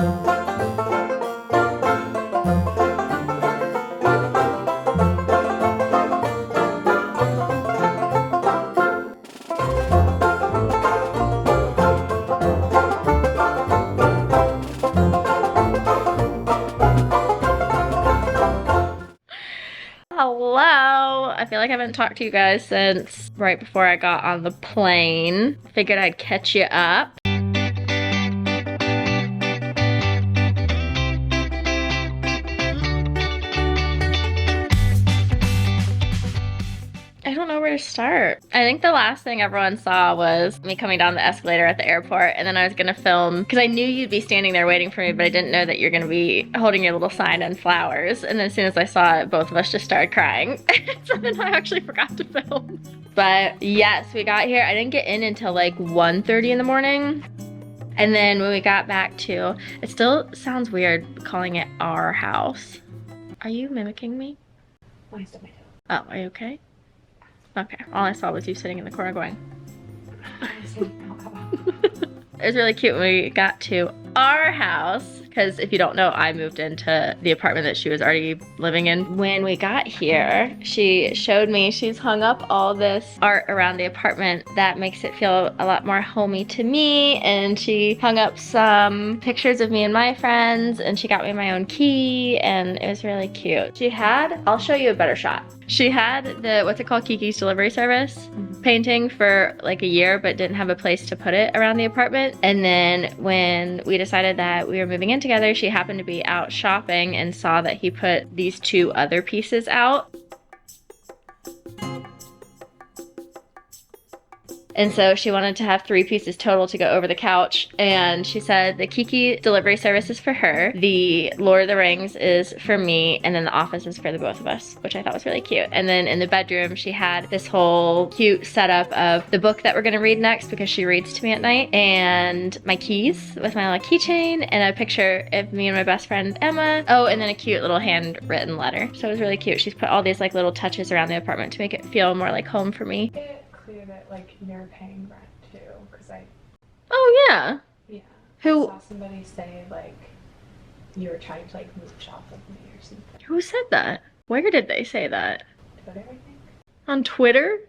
Hello! I feel like I haven't talked to you guys since right before I got on the plane. Figured I'd catch you up. I don't know where to start. I think the last thing everyone saw was me coming down the escalator at the airport, and then I was gonna film, because I knew you'd be standing there waiting for me, but I didn't know that you're gonna be holding your little sign and flowers. And then as soon as I saw it, both of us just started crying. So then I actually forgot to film. But yes, we got here. I didn't get in until like 1:30 in the morning. And then when we got back to, it still sounds weird calling it our house. Are you mimicking me? My stomach. Oh, are you okay? Okay, all I saw was you sitting in the corner going. It was really cute when we got to our house, because if you don't know, I moved into the apartment that she was already living in. When we got here, she showed me she's hung up all this art around the apartment that makes it feel a lot more homey to me, and she hung up some pictures of me and my friends, and she got me my own key, and it was really cute. She had, I'll show you a better shot. She had the, what's it called, Kiki's Delivery Service painting for like a year, but didn't have a place to put it around the apartment. And then when we decided that we were moving in together, she happened to be out shopping and saw that he put these two other pieces out. And so she wanted to have 3 pieces total to go over the couch. And she said the Kiki Delivery Service is for her, the Lord of the Rings is for me, and then the office is for the both of us, which I thought was really cute. And then in the bedroom, she had this whole cute setup of the book that we're gonna read next, because she reads to me at night, and my keys with my little keychain, and a picture of me and my best friend Emma. Oh, and then a cute little handwritten letter. So it was really cute. She's put all these like little touches around the apartment to make it feel more like home for me. Clear that like you're paying rent too, because Oh yeah. I Who saw somebody say like you were trying to like mooch off of me or something. who said that? Where did they say that? Twitter, I think. On Twitter?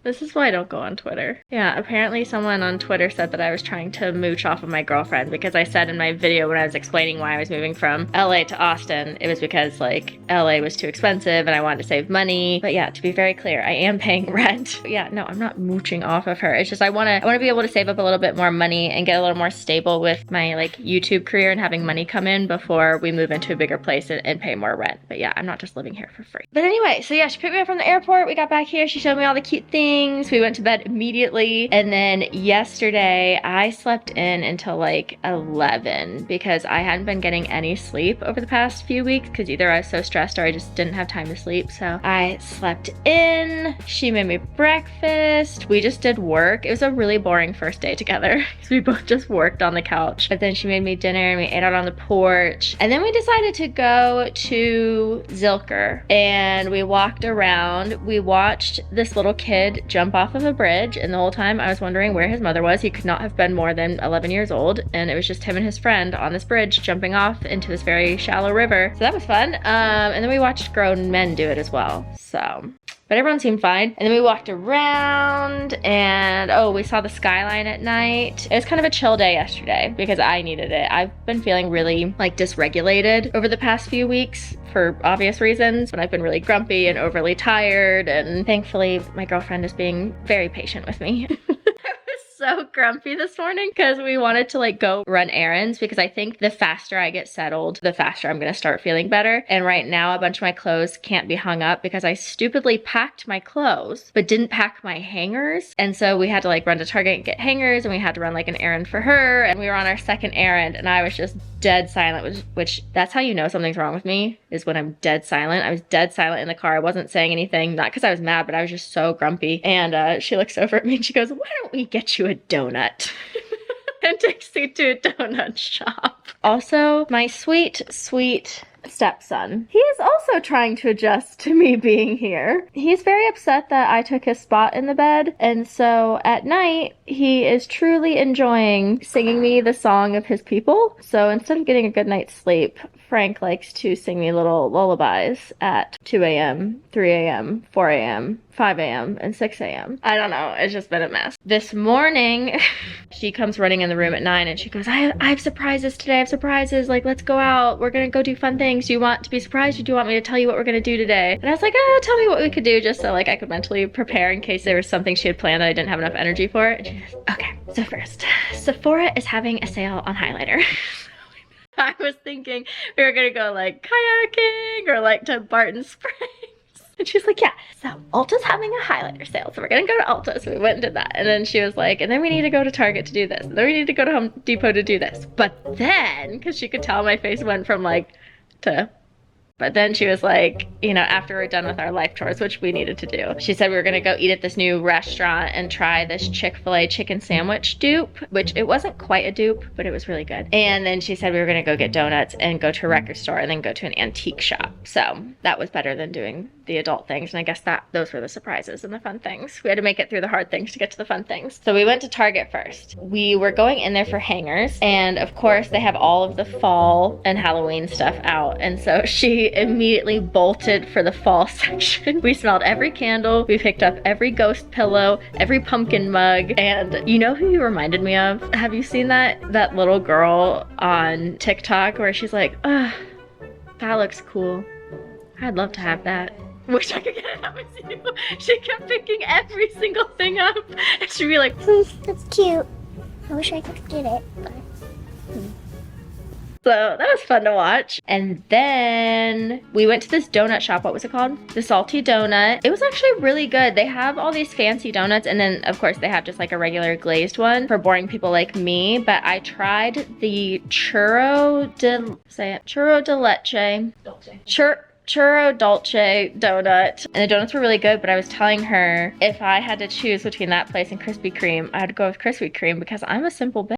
This is why I don't go on Twitter. Yeah, apparently someone on Twitter said that I was trying to mooch off of my girlfriend, because I said in my video when I was explaining why I was moving from LA to Austin, it was because like LA was too expensive and I wanted to save money. But yeah, to be very clear, I am paying rent. Yeah, no, I'm not mooching off of her. It's just I wanna be able to save up a little bit more money and get a little more stable with my like YouTube career and having money come in before we move into a bigger place and pay more rent. But yeah, I'm not just living here for free. But anyway, so yeah, she picked me up from the airport. We got back here. She showed me all the cute things. We went to bed immediately. And then yesterday I slept in until like 11 because I hadn't been getting any sleep over the past few weeks, because either I was so stressed or I just didn't have time to sleep. So I slept in. She made me breakfast. We just did work. It was a really boring first day together because we both just worked on the couch. But then she made me dinner and we ate out on the porch. And then we decided to go to Zilker and we walked around. We watched this little kid jump off of a bridge, and the whole time I was wondering where his mother was. He could not have been more than 11 years old, and it was just him and his friend on this bridge jumping off into this very shallow river. So that was fun. And then we watched grown men do it as well. So, but everyone seemed fine. And then we walked around and oh, we saw the skyline at night. It was kind of a chill day yesterday because I needed it. I've been feeling really like dysregulated over the past few weeks for obvious reasons, but I've been really grumpy and overly tired, and thankfully my girlfriend is being very patient with me. So grumpy this morning because we wanted to like go run errands, because I think the faster I get settled, the faster I'm gonna start feeling better. And right now a bunch of my clothes can't be hung up because I stupidly packed my clothes but didn't pack my hangers. And so we had to like run to Target and get hangers, and we had to run like an errand for her, and we were on our second errand and I was just dead silent, which that's how you know something's wrong with me, is when I'm dead silent. I was dead silent in the car. I wasn't saying anything, not because I was mad, but I was just so grumpy. And she looks over at me and she goes, "Why don't we get you a donut?" And takes me to a donut shop. Also, my sweet stepson. He is also trying to adjust to me being here. He's very upset that I took his spot in the bed, and so at night, he is truly enjoying singing me the song of his people. So instead of getting a good night's sleep, Frank likes to sing me little lullabies at 2 a.m., 3 a.m., 4 a.m., 5 a.m., and 6 a.m. I don't know, it's just been a mess. This morning, she comes running in the room at 9 and she goes, I have surprises today, I have surprises, like, let's go out, we're gonna go do fun things. Do you want to be surprised or do you want me to tell you what we're gonna do today? And I was like, tell me what we could do, just so like I could mentally prepare in case there was something she had planned that I didn't have enough energy for. And she goes, okay, so first, Sephora is having a sale on highlighter. I was thinking we were gonna go like kayaking or like to Barton Springs. And she's like, yeah, so Ulta's having a highlighter sale, so we're gonna go to Ulta. So we went and did that. And then she was like, and then we need to go to Target to do this. And then we need to go to Home Depot to do this. But then, because she could tell my face went from like to... But then she was like, you know, after we're done with our life chores, which we needed to do, she said we were gonna go eat at this new restaurant and try this Chick-fil-A chicken sandwich dupe, which it wasn't quite a dupe, but it was really good. And then she said we were gonna go get donuts and go to a record store and then go to an antique shop. So that was better than doing the adult things. And I guess those were the surprises and the fun things. We had to make it through the hard things to get to the fun things. So we went to Target first. We were going in there for hangers. And of course they have all of the fall and Halloween stuff out. And so she immediately bolted for the fall section. We smelled every candle. We picked up every ghost pillow, every pumpkin mug. And you know who you reminded me of? Have you seen that little girl on TikTok where she's like, ugh, that looks cool. I'd love to have that. Wish I could get it up with you. She kept picking every single thing up. And she'd be like, that's cute. I wish I could get it, but... So that was fun to watch. And then we went to this donut shop. What was it called? The Salty Donut. It was actually really good. They have all these fancy donuts. And then of course they have just like a regular glazed one for boring people like me. But I tried the churro de leche. Churro Dolce donut. And the donuts were really good, but I was telling her if I had to choose between that place and Krispy Kreme, I'd go with Krispy Kreme because I'm a simple bitch.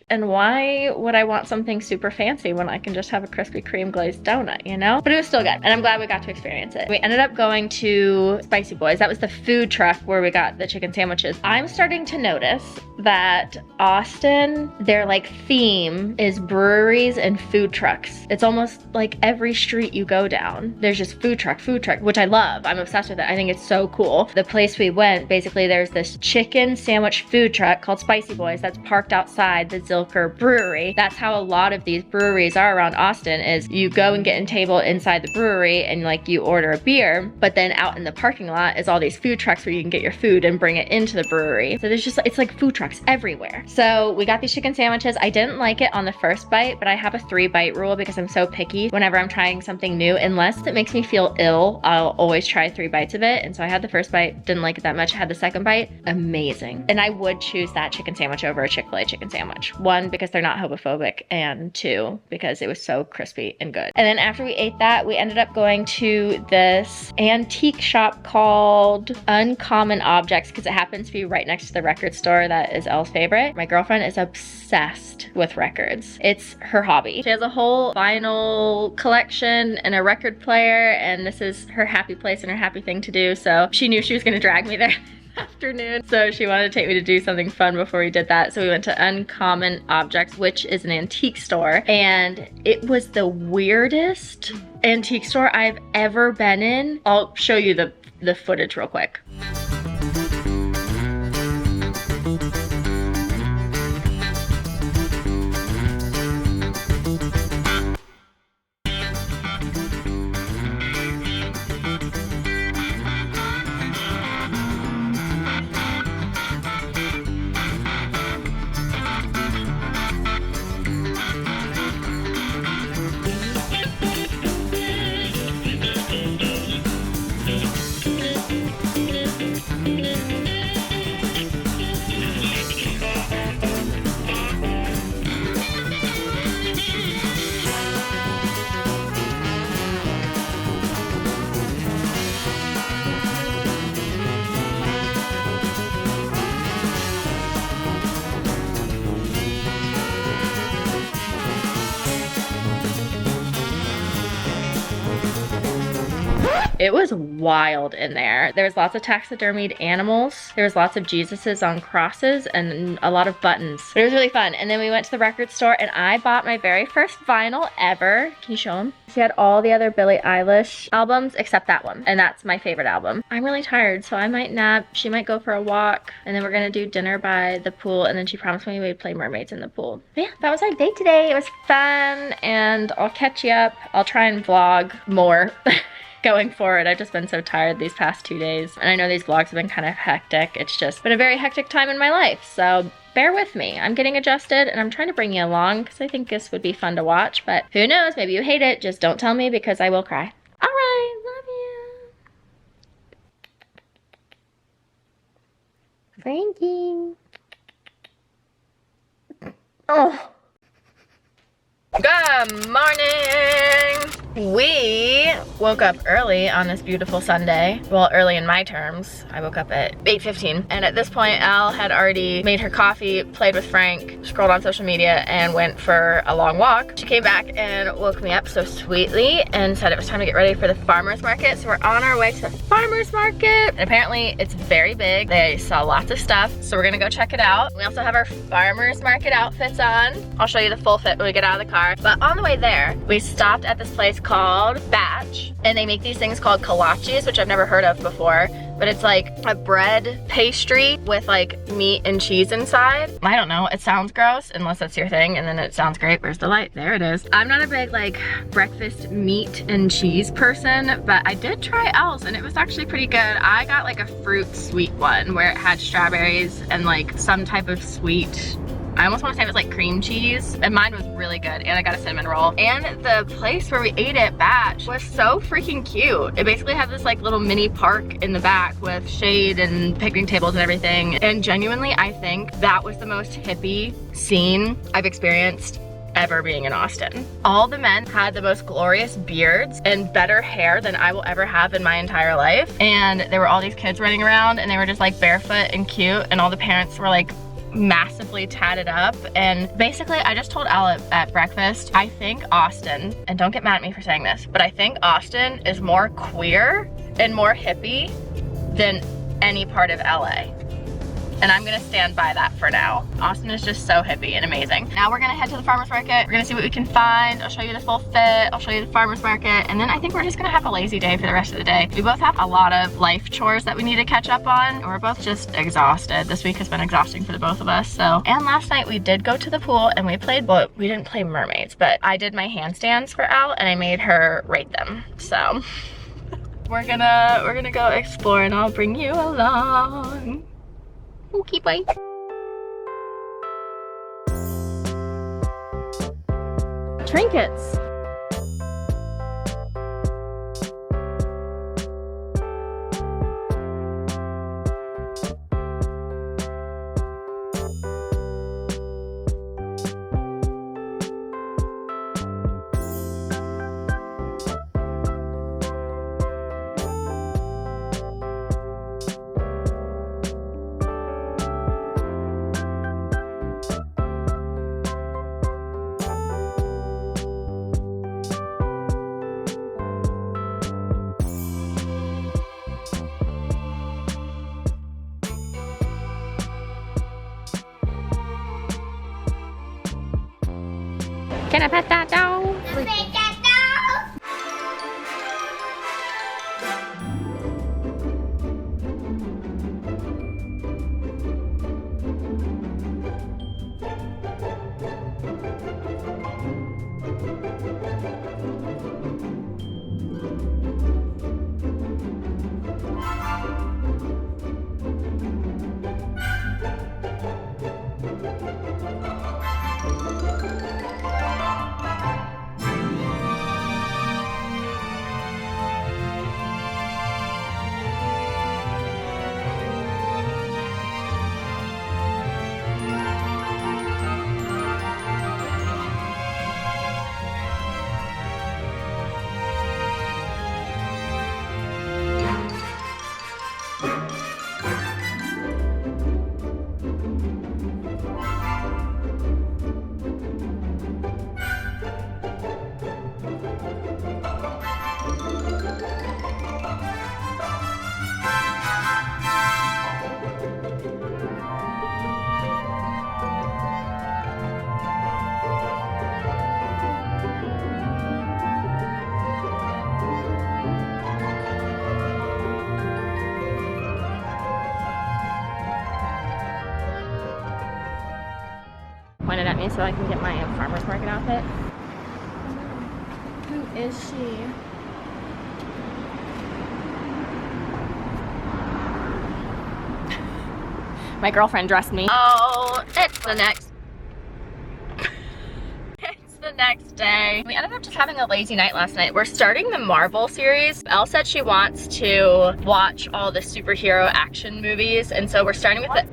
And why would I want something super fancy when I can just have a Krispy Kreme glazed donut, you know? But it was still good, and I'm glad we got to experience it. We ended up going to Spicy Boys. That was the food truck where we got the chicken sandwiches. I'm starting to notice that Austin, their like theme is breweries and food trucks. It's almost like every street you go down, there's just food truck, which I love. I'm obsessed with it. I think it's so cool. The place we went, basically there's this chicken sandwich food truck called Spicy Boys that's parked outside the Zilker Brewery. That's how a lot of these breweries are around Austin, is you go and get a table inside the brewery and like you order a beer, but then out in the parking lot is all these food trucks where you can get your food and bring it into the brewery. So there's just, it's like food trucks everywhere. So we got these chicken sandwiches. I didn't like it on the first bite, but I have a 3-bite rule because I'm so picky whenever I'm trying something new. Unless it makes me feel ill, I'll always try 3 bites of it. And so I had the first bite, didn't like it that much. I had the second bite, amazing. And I would choose that chicken sandwich over a Chick-fil-A chicken sandwich. 1, because they're not homophobic, and 2, because it was so crispy and good. And then after we ate that, we ended up going to this antique shop called Uncommon Objects because it happens to be right next to the record store that is Elle's favorite. My girlfriend is obsessed with records. It's her hobby. She has a whole vinyl collection and a record player, and this is her happy place and her happy thing to do. So she knew she was gonna drag me there afternoon, so she wanted to take me to do something fun before we did that. So we went to Uncommon Objects, which is an antique store, and it was the weirdest antique store I've ever been in. I'll show you the footage real quick. It was wild in there. There was lots of taxidermied animals. There was lots of Jesuses on crosses and a lot of buttons. But it was really fun. And then we went to the record store and I bought my very first vinyl ever. Can you show them? She had all the other Billie Eilish albums except that one. And that's my favorite album. I'm really tired, so I might nap. She might go for a walk. And then we're gonna do dinner by the pool. And then she promised me we'd play mermaids in the pool. But yeah, that was our day today. It was fun and I'll catch you up. I'll try and vlog more. Going forward. I've just been so tired these past 2 days. And I know these vlogs have been kind of hectic. It's just been a very hectic time in my life. So bear with me. I'm getting adjusted and I'm trying to bring you along because I think this would be fun to watch. But who knows? Maybe you hate it. Just don't tell me because I will cry. All right. Love you. Frankie. Oh. Good morning! We woke up early on this beautiful Sunday. Well, early in my terms. I woke up at 8:15. And at this point, Elle had already made her coffee, played with Frank, scrolled on social media, and went for a long walk. She came back and woke me up so sweetly and said it was time to get ready for the farmer's market. So we're on our way to the farmer's market. And apparently it's very big. They sell lots of stuff. So we're gonna go check it out. We also have our farmer's market outfits on. I'll show you the full fit when we get out of the car. But on the way there, we stopped at this place called Batch, and they make these things called kolaches, which I've never heard of before, but it's like a bread pastry with like meat and cheese inside. I don't know, it sounds gross unless that's your thing, and then it sounds great. Where's the light? There it is. I'm not a big like breakfast meat and cheese person, but I did try Elle's and it was actually pretty good. I got like a fruit sweet one where it had strawberries and like some type of sweet, I almost want to say it was like cream cheese, and mine was really good, and I got a cinnamon roll. And the place where we ate at Batch was so freaking cute. It basically had this like little mini park in the back with shade and picnic tables and everything. And genuinely, I think that was the most hippie scene I've experienced ever being in Austin. All the men had the most glorious beards and better hair than I will ever have in my entire life. And there were all these kids running around and they were just like barefoot and cute, and all the parents were like massively tatted up. And basically I just told Elle at breakfast, I think Austin, and don't get mad at me for saying this, but I think Austin is more queer and more hippie than any part of LA. And I'm gonna stand by that for now. Austin is just so hippie and amazing. Now we're gonna head to the farmer's market. We're gonna see what we can find. I'll show you the full fit. I'll show you the farmer's market. And then I think we're just gonna have a lazy day for the rest of the day. We both have a lot of life chores that we need to catch up on. And we're both just exhausted. This week has been exhausting for the both of us, so. And last night we did go to the pool and we played, well, we didn't play mermaids, but I did my handstands for Elle and I made her rate them, so. We're gonna go explore and I'll bring you along. Okay, bye. Trinkets. Can I pet that dog? me so I can get my farmer's market outfit. Who is she? My girlfriend dressed me. Oh, it's the next the next day. We ended up just having a lazy night last night. We're starting the Marvel series. Elle said she wants to watch all the superhero action movies, and so we're starting with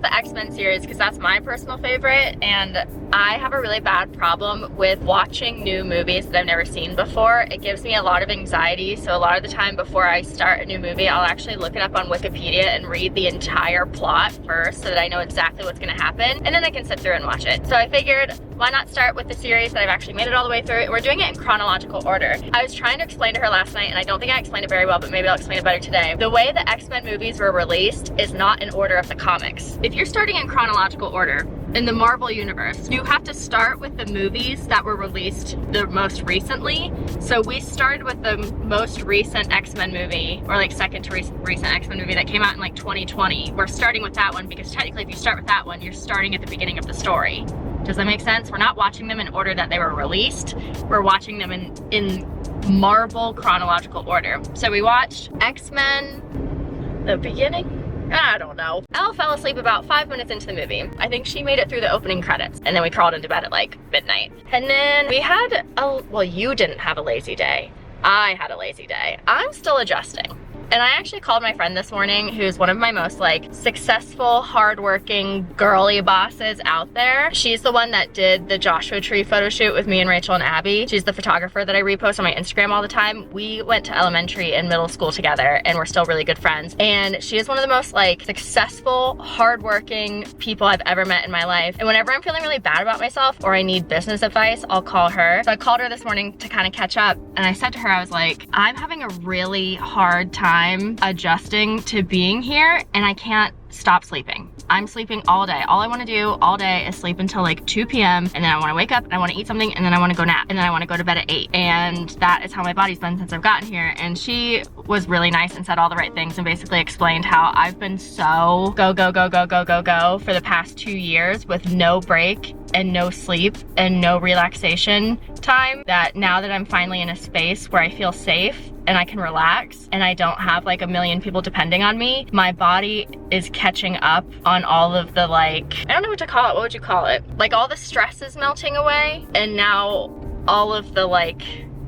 the X-Men series because that's my personal favorite, and I have a really bad problem with watching new movies that I've never seen before. It gives me a lot of anxiety, so a lot of the time before I start a new movie, I'll actually look it up on Wikipedia and read the entire plot first so that I know exactly what's gonna happen, and then I can sit through and watch it. So I figured, why not start with the series that I've actually made it all the way through? We're doing it in chronological order. I was trying to explain to her last night, and I don't think I explained it very well, but maybe I'll explain it better today. The way the X-Men movies were released is not in order of the comics. If you're starting in chronological order, in the Marvel universe, you have to start with the movies that were released the most recently. So we started with the most recent X-Men movie, or like second to recent X-Men movie that came out in like 2020. We're starting with that one because technically if you start with that one, you're starting at the beginning of the story. Does that make sense? We're not watching them in order that they were released. We're watching them in Marvel chronological order. So we watched X-Men, the beginning? I don't know. Elle fell asleep about 5 minutes into the movie. I think she made it through the opening credits, and then we crawled into bed at like midnight. And then we had well, you didn't have a lazy day. I had a lazy day. I'm still adjusting. And I actually called my friend this morning, who's one of my most like successful, hardworking, girly bosses out there. She's the one that did the Joshua Tree photo shoot with me and Rachel and Abby. She's the photographer that I repost on my Instagram all the time. We went to elementary and middle school together, and we're still really good friends. And she is one of the most like successful, hardworking people I've ever met in my life. And whenever I'm feeling really bad about myself or I need business advice, I'll call her. So I called her this morning to kind of catch up, and I said to her, I was like, I'm having a really hard time adjusting to being here, and I can't stop sleeping. I'm sleeping all day. All I want to do all day is sleep until like 2 p.m. and then I want to wake up and I want to eat something, and then I want to go nap, and then I want to go to bed at 8. And that is how my body's been since I've gotten here. And she was really nice and said all the right things and basically explained how I've been so go for the past 2 years with no break and no sleep and no relaxation time, that now that I'm finally in a space where I feel safe and I can relax and I don't have like a million people depending on me, my body is catching up on all of the like, I don't know what to call it, what would you call it? Like all the stress is melting away, and now all of the like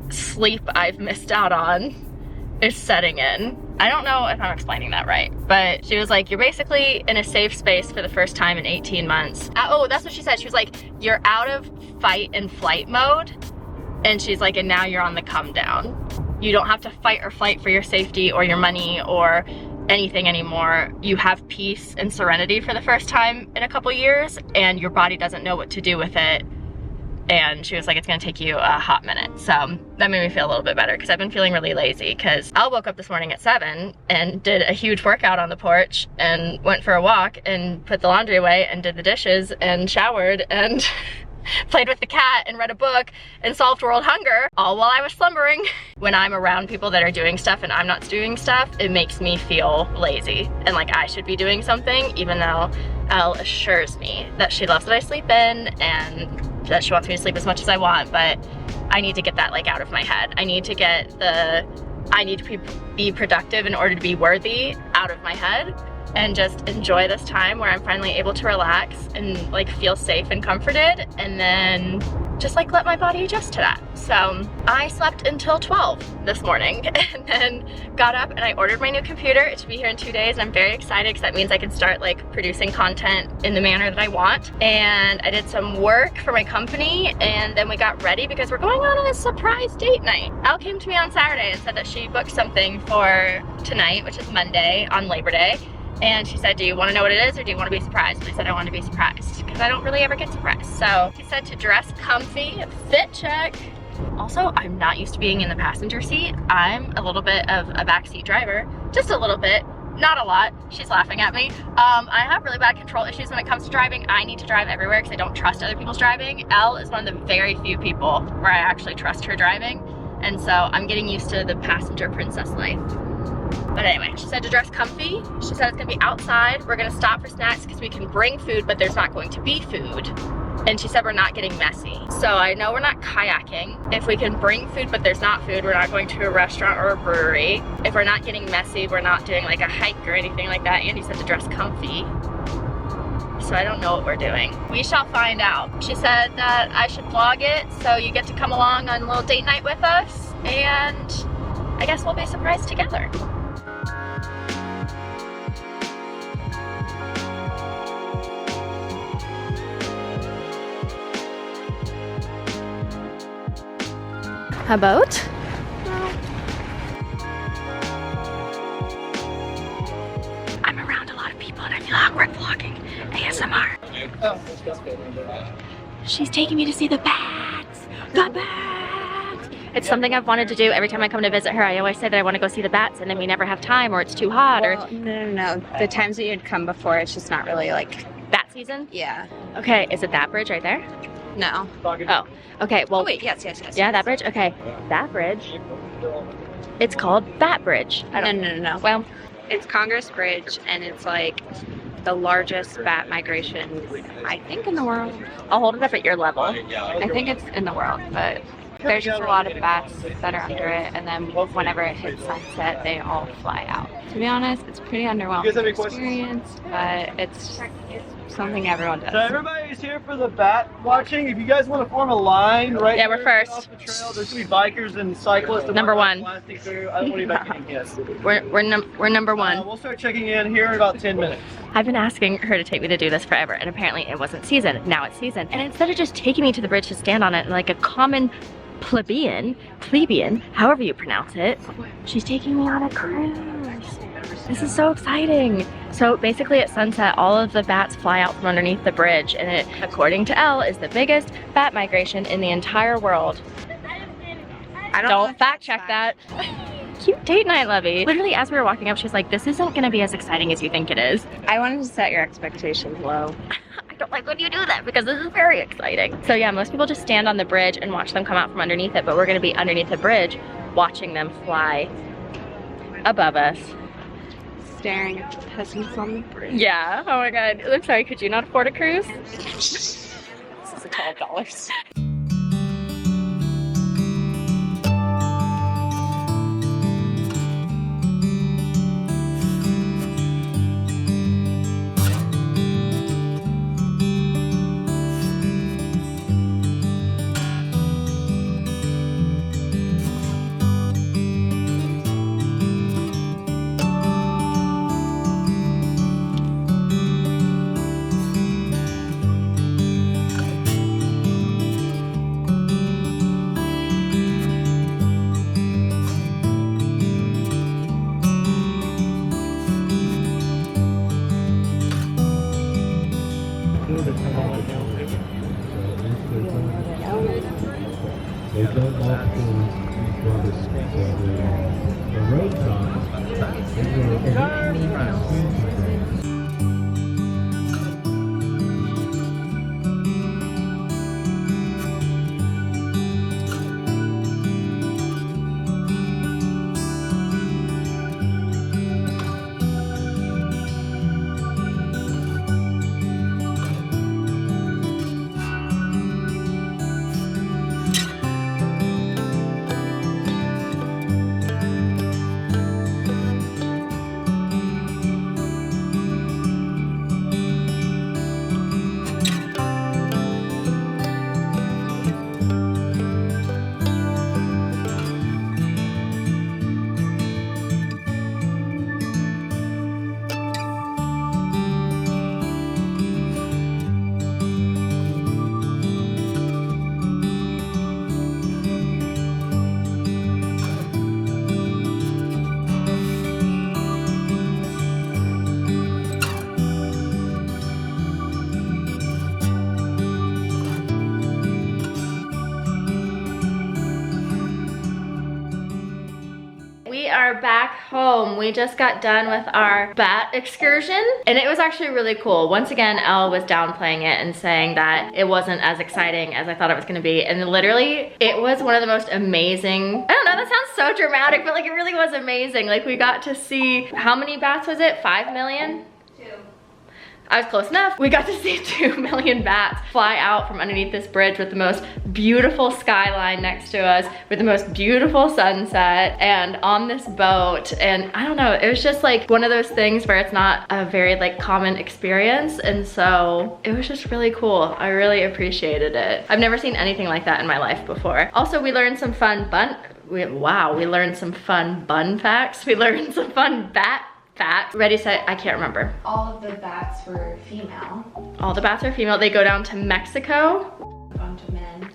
sleep I've missed out on is setting in. I don't know if I'm explaining that right, but she was like, you're basically in a safe space for the first time in 18 months. Oh, that's what she said. She was like, you're out of fight and flight mode. And she's like, and now you're on the come down. You don't have to fight or flight for your safety or your money or anything anymore. You have peace and serenity for the first time in a couple years, and your body doesn't know what to do with it. And she was like, it's gonna take you a hot minute. So that made me feel a little bit better, because I've been feeling really lazy, because I woke up this morning at 7 and did a huge workout on the porch and went for a walk and put the laundry away and did the dishes and showered and played with the cat and read a book and solved world hunger, all while I was slumbering. When I'm around people that are doing stuff and I'm not doing stuff, it makes me feel lazy and like I should be doing something, even though Elle assures me that she loves that I sleep in and that she wants me to sleep as much as I want. But I need to get that like out of my head. I need to get the I need to be productive in order to be worthy out of my head, and just enjoy this time where I'm finally able to relax and like feel safe and comforted, and then just like let my body adjust to that. So I slept until 12 this morning and then got up and I ordered my new computer. It should be here in 2 days, and I'm very excited because that means I can start like producing content in the manner that I want. And I did some work for my company, and then we got ready because we're going on a surprise date night. Elle came to me on Saturday and said that she booked something for tonight, which is Monday on Labor Day. And she said, do you want to know what it is, or do you want to be surprised? And I said, I want to be surprised, because I don't really ever get surprised. So she said to dress comfy, fit check. Also, I'm not used to being in the passenger seat. I'm a little bit of a backseat driver, just a little bit, not a lot. She's laughing at me. I have really bad control issues when it comes to driving. I need to drive everywhere because I don't trust other people's driving. Elle is one of the very few people where I actually trust her driving. And so I'm getting used to the passenger princess life. But anyway, she said to dress comfy. She said it's gonna be outside. We're gonna stop for snacks because we can bring food, but there's not going to be food. And she said we're not getting messy. So I know we're not kayaking. If we can bring food, but there's not food, we're not going to a restaurant or a brewery. If we're not getting messy, we're not doing like a hike or anything like that. Andy said to dress comfy. So I don't know what we're doing. We shall find out. She said that I should vlog it, so you get to come along on a little date night with us, and I guess we'll be surprised together. A boat? I'm around a lot of people and I feel awkward vlogging ASMR. She's taking me to see the bats! The bats! It's something I've wanted to do every time I come to visit her. I always say that I want to go see the bats and then we never have time or it's too hot or... Well, no. The times that you'd come before, it's just not really like... Bat season? Yeah. Okay, is it that bridge right there? No. Oh, okay, well... Oh wait, yes. Yeah, that bridge? Okay, that bridge. It's called Bat Bridge. No. Well, it's Congress Bridge, and it's like the largest bat migration, I think, in the world. I'll hold it up at your level. I think it's in the world, but there's just a lot of bats that are under it, and then whenever it hits sunset, they all fly out. To be honest, it's pretty underwhelming experience, but it's something everyone does. So everybody's here for the bat watching. If you guys want to form a line right Yeah, we're here, first. off the trail, there's gonna be bikers and cyclists. And Number whatnot one. blasting through. I don't want anybody getting hit. We're number one. We'll start checking in here in about 10 minutes. I've been asking her to take me to do this forever, and apparently it wasn't season. Now it's season. And instead of just taking me to the bridge to stand on it like a common plebeian, however you pronounce it, she's taking me on a cruise. This is so exciting. So basically at sunset, all of the bats fly out from underneath the bridge, and it, according to Elle, is the biggest bat migration in the entire world. I Don't fact check that. Cute date night, Lovey. Literally, as we were walking up, she's like, this isn't gonna be as exciting as you think it is. I wanted to set your expectations low. I don't like when you do that because this is very exciting. So yeah, most people just stand on the bridge and watch them come out from underneath it, but we're gonna be underneath the bridge watching them fly above us. Staring at the peasants on the bridge. Yeah, oh my god. I'm sorry, could you not afford a cruise? This is $12. They don't walk through the streets of the road signs. They were originally We are back home. We just got done with our bat excursion and it was actually really cool. Once again, Elle was downplaying it and saying that it wasn't as exciting as I thought it was gonna be. And literally, it was one of the most amazing, I don't know, that sounds so dramatic, but like it really was amazing. Like we got to see, how many bats was it? 5 million? I was close enough. We got to see 2 million bats fly out from underneath this bridge with the most beautiful skyline next to us, with the most beautiful sunset, and on this boat. And I don't know, it was just like one of those things where it's not a very like common experience. And so it was just really cool. I really appreciated it. I've never seen anything like that in my life before. Also, we learned some fun we learned some fun bun facts. We learned some fun bat facts. Ready, set, I can't remember. All of the bats were female. All the bats are female. They go down to Mexico. A bunch of men.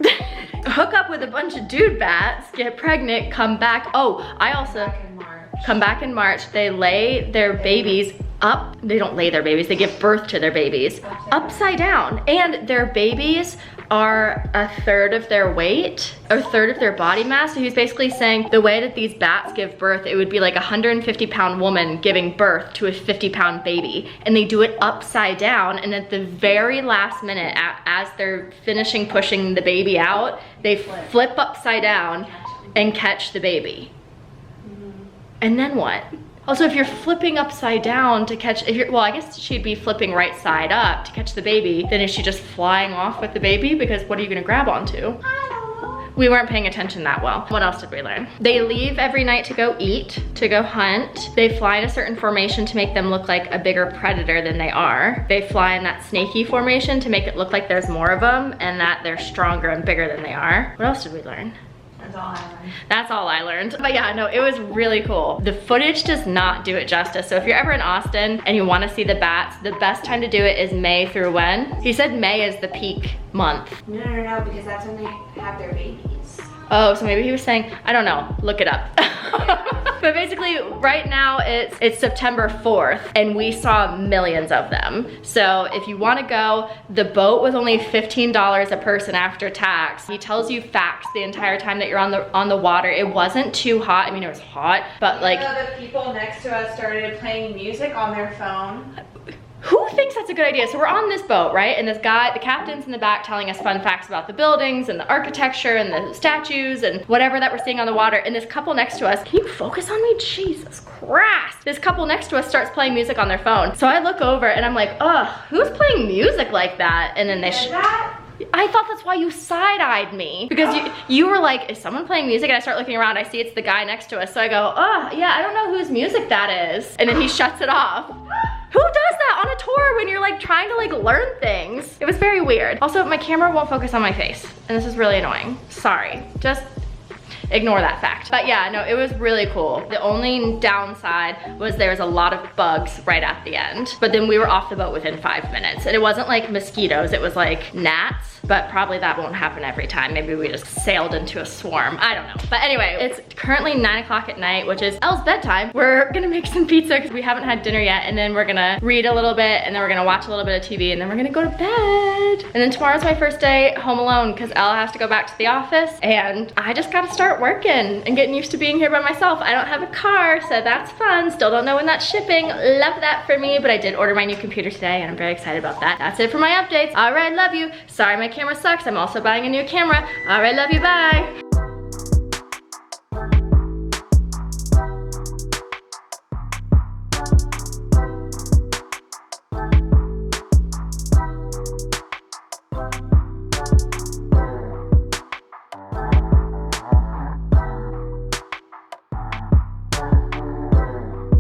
Hook up with a bunch of dude bats, get pregnant, come back. Oh, I also Back in March. come back in March. They lay their babies up. They don't lay their babies, they give birth to their babies upside down. And their babies are 1/3 of their weight, or 1/3 of their body mass. So he's basically saying the way that these bats give birth, it would be like a 150-pound woman giving birth to a 50-pound baby. And they do it upside down, and at the very last minute, as they're finishing pushing the baby out, they flip upside down and catch the baby. And then what? Also, if you're flipping upside down to catch, well, I guess she'd be flipping right side up to catch the baby. Then is she just flying off with the baby? Because what are you gonna grab onto? I don't know. We weren't paying attention that well. What else did we learn? They leave every night to go eat, to go hunt. They fly in a certain formation to make them look like a bigger predator than they are. They fly in that snaky formation to make it look like there's more of them and that they're stronger and bigger than they are. What else did we learn? That's all I learned. That's all I learned. But yeah, no, it was really cool. The footage does not do it justice. So if you're ever in Austin and you wanna see the bats, the best time to do it is May through when? He said May is the peak month. No, because that's when they have their babies. Oh, so maybe he was saying, I don't know, look it up. But basically, right now it's September 4th and we saw millions of them. So if you wanna go, the boat was only $15 a person after tax. He tells you facts the entire time that you're on the water. It wasn't too hot. I mean, it was hot, but like. The people next to us started playing music on their phone. Who thinks that's a good idea? So we're on this boat, right? And this guy, the captain's in the back telling us fun facts about the buildings and the architecture and the statues and whatever that we're seeing on the water. And this couple next to us, can you focus on me? Jesus Christ. This couple next to us starts playing music on their phone. So I look over and I'm like, ugh, who's playing music like that? And then they I thought that's why you side-eyed me. Because you were like, is someone playing music? And I start looking around, I see it's the guy next to us. So I go, oh yeah, I don't know whose music that is. And then he shuts it off. Who does that on a tour when you're like trying to like learn things? It was very weird. Also, my camera won't focus on my face. And this is really annoying. Sorry, just ignore that fact. But yeah, no, it was really cool. The only downside was there was a lot of bugs right at the end. But then we were off the boat within 5 minutes. And it wasn't like mosquitoes, it was like gnats. But probably that won't happen every time. Maybe we just sailed into a swarm, I don't know. But anyway, it's currently 9 o'clock at night, which is Elle's bedtime. We're gonna make some pizza because we haven't had dinner yet. And then we're gonna read a little bit and then we're gonna watch a little bit of TV and then we're gonna go to bed. And then tomorrow's my first day home alone because Elle has to go back to the office and I just gotta start working and getting used to being here by myself. I don't have a car, so that's fun. Still don't know when that's shipping. Love that for me, but I did order my new computer today and I'm very excited about that. That's it for my updates. All right, love you. Sorry my camera sucks. I'm also buying a new camera. All right, love you, bye.